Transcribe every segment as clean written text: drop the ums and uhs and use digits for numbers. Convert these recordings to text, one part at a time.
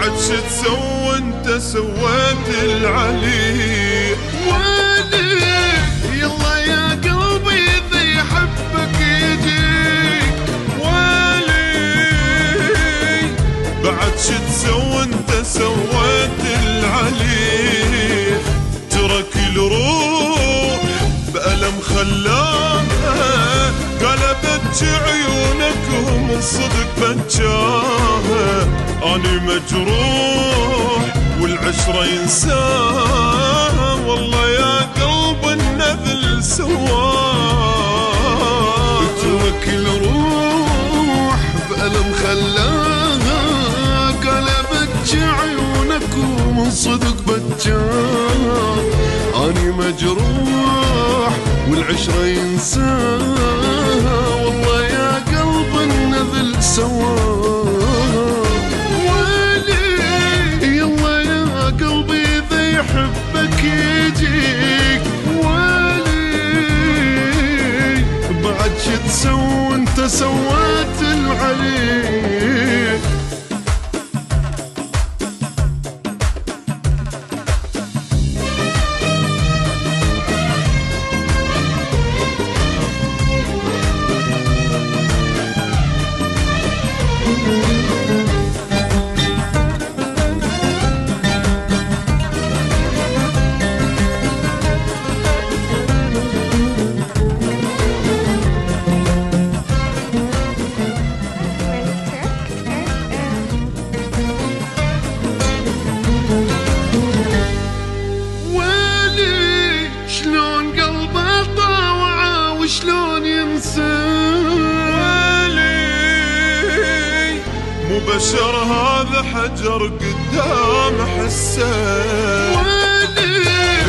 بعد شو تسوى انت سويت العلي ويلي يلا يا قلبي اذا يحبك يجيك ويلي بعد شو تسوى انت سويت العلي ترك الروح بألم خلاها قلبت عيونك ومن صدق بجاها أنا مجروح والعشرة ينساها والله يا قلب النذل سواه ترك الروح بألم خلاها قلبت عيونك ومن صدق بجاها أنا مجروح والعشرة ينساها والله يا قلب النذل سواه يحبك يجيك ولي بعد شو تسوي انت سويت العلي شلون ينسى مو بشر هذا حجر قدام حسه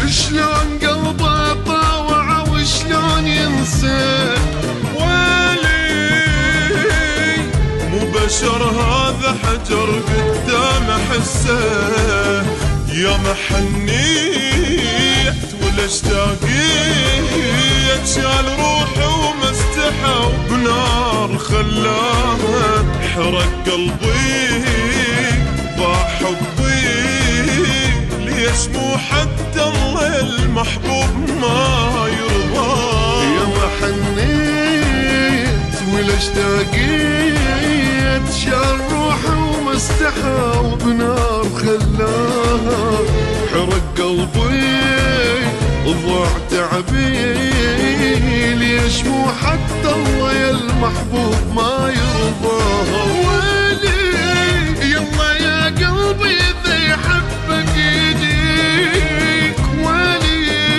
شلون قلبه طاوع وشلون ينسى مو بشر هذا حجر قدام حسه يا محنيت ولا اشتاقيت شال روحي ومستحى وبنار خلاها حرق قلبي ضاع حبي ليش مو حتى الله المحبوب ما يرضى يا محنيت ولا اشتاقيت شال روحي ومستحى وبنار خلاها حرق قلبي ضاع تعبي ليش مو حتى الله يا المحبوب ما يرضاها ويلي يلا يا قلبي اذا يحبك يجيك ويلي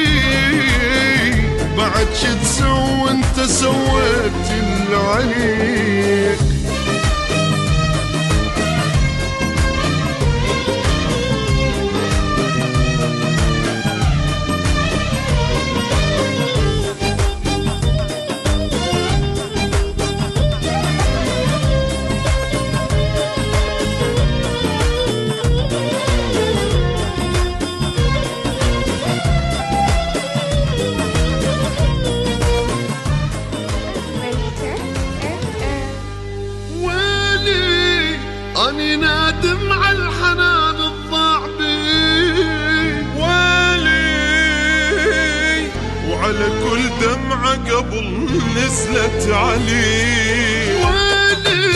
بعد شو تسوي انت سويت العليك أني نادم على الحنان الضاع بي ويلي وعلى كل دمعة قبل نزلت علي ويلي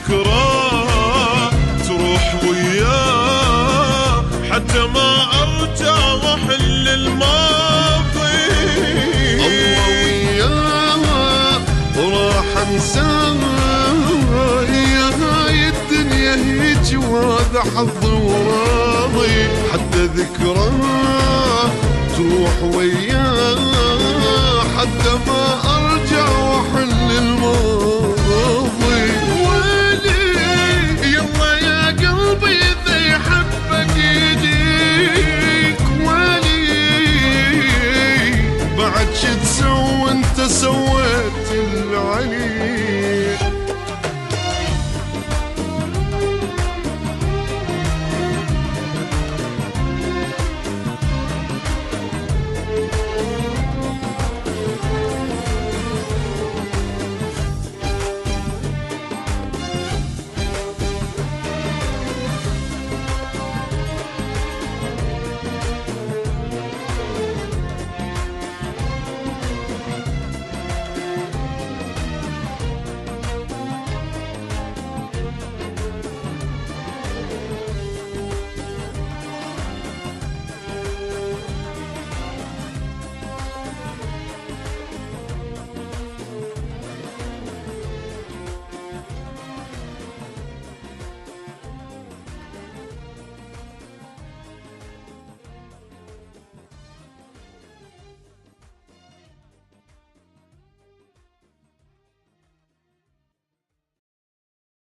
ذكراه تروح وياه، حتى ما ارجع واحل الماضي. الله وياه وراح انساه، يا هاي الدنيا هيج وهذا حظي وراضي، حتى ذكراه تروح وياه